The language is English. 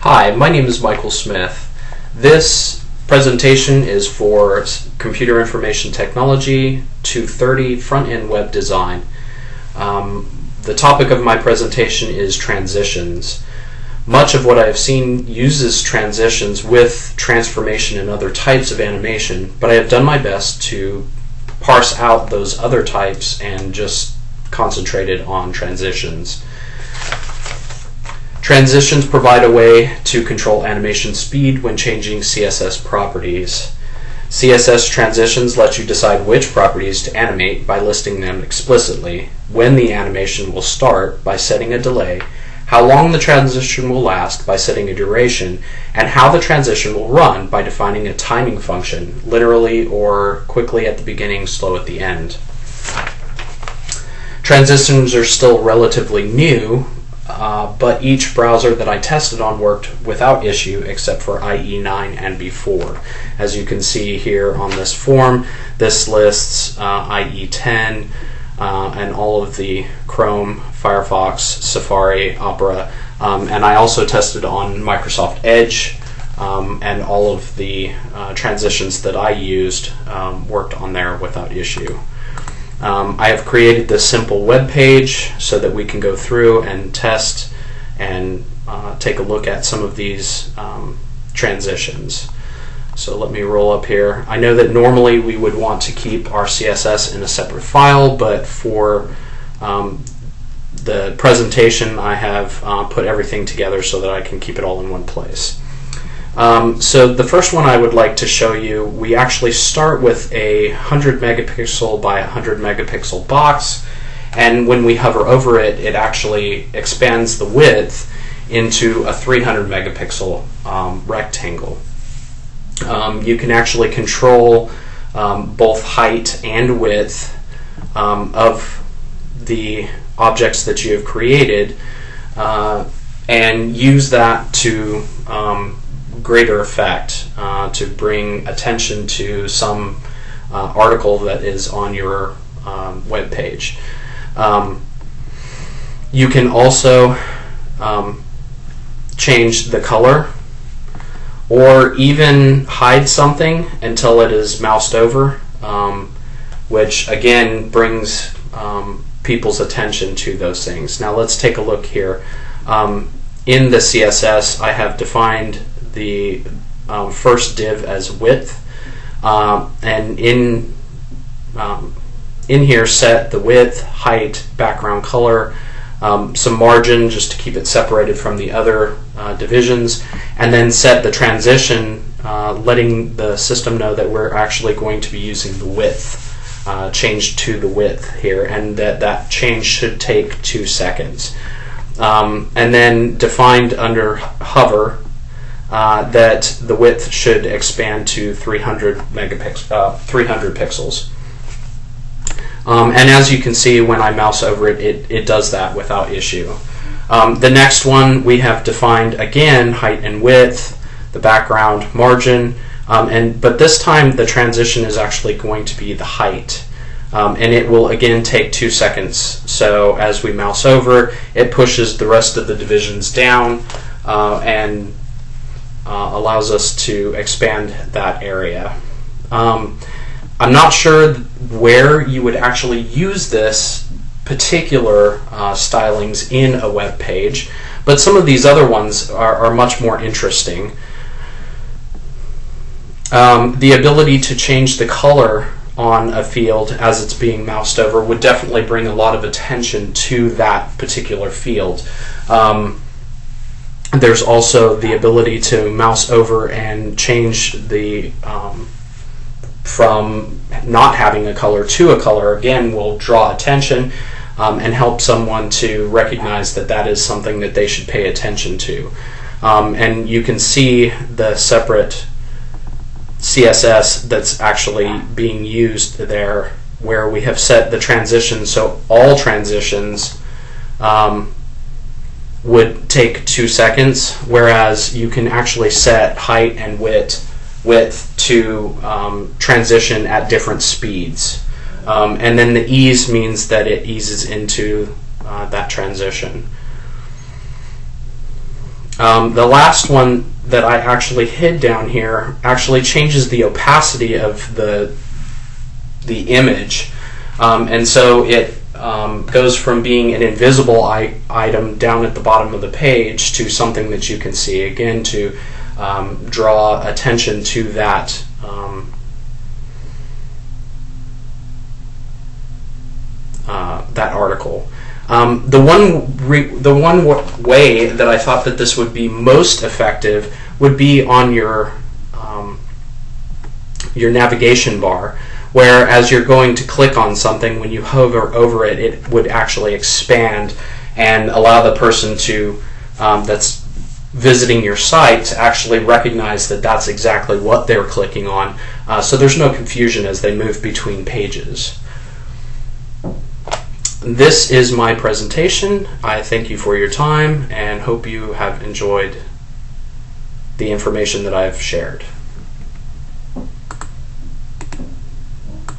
Hi, my name is Michael Smith. This presentation is for Computer Information Technology 230 Front-End Web Design. The topic of my presentation is transitions. Much of what I have seen uses transitions with transformation and other types of animation, but I have done my best to parse out those other types and just concentrated on transitions. Transitions provide a way to control animation speed when changing CSS properties. CSS transitions let you decide which properties to animate by listing them explicitly, when the animation will start by setting a delay, how long the transition will last by setting a duration, and how the transition will run by defining a timing function, literally or quickly at the beginning, slow at the end. Transitions are still relatively new, but each browser that I tested on worked without issue except for IE9 and before. As you can see here on this form, this lists IE10 and all of the Chrome, Firefox, Safari, Opera, and I also tested on Microsoft Edge, and all of the transitions that I used worked on there without issue. I have created this simple web page so that we can go through and test and take a look at some of these transitions. So let me roll up here. I know that normally we would want to keep our CSS in a separate file, but for the presentation I have put everything together so that I can keep it all in one place. So the first one I would like to show you, we actually start with a 100 megapixel by 100 megapixel box, and when we hover over it, it actually expands the width into a 300 megapixel rectangle. You can actually control both height and width of the objects that you have created and use that to greater effect to bring attention to some article that is on your web page. You can also change the color or even hide something until it is moused over, which again brings people's attention to those things. Now let's take a look here. In the CSS, I have defined the first div as width, and in here set the width, height, background color, some margin just to keep it separated from the other divisions, and then set the transition, letting the system know that we're actually going to be using the width, change to the width here, and that change should take 2 seconds. And then defined under hover that the width should expand to 300 pixels. And as you can see, when I mouse over it, it does that without issue. The next one, we have defined again height and width, the background, margin, but this time the transition is actually going to be the height. And it will again take 2 seconds. So as we mouse over, it pushes the rest of the divisions down and allows us to expand that area. I'm not sure where you would actually use this particular stylings in a web page, but some of these other ones are much more interesting. The ability to change the color on a field as it's being moused over would definitely bring a lot of attention to that particular field. There's also the ability to mouse over and change the from not having a color to a color. Again, will draw attention and help someone to recognize that that is something that they should pay attention to. And you can see the separate CSS that's actually being used there, where we have set the transition so all transitions would take 2 seconds, whereas you can actually set height and width to transition at different speeds. And then the ease means that it eases into that transition. The last one that I actually hid down here actually changes the opacity of the image, and so it goes from being an invisible item down at the bottom of the page to something that you can see, again to draw attention to that that article. The one way that I thought that this would be most effective would be on your navigation bar, where as you're going to click on something, when you hover over it, it would actually expand and allow the person to that's visiting your site to actually recognize that that's exactly what they're clicking on, so there's no confusion as they move between pages. This is my presentation. I thank you for your time and hope you have enjoyed the information that I've shared.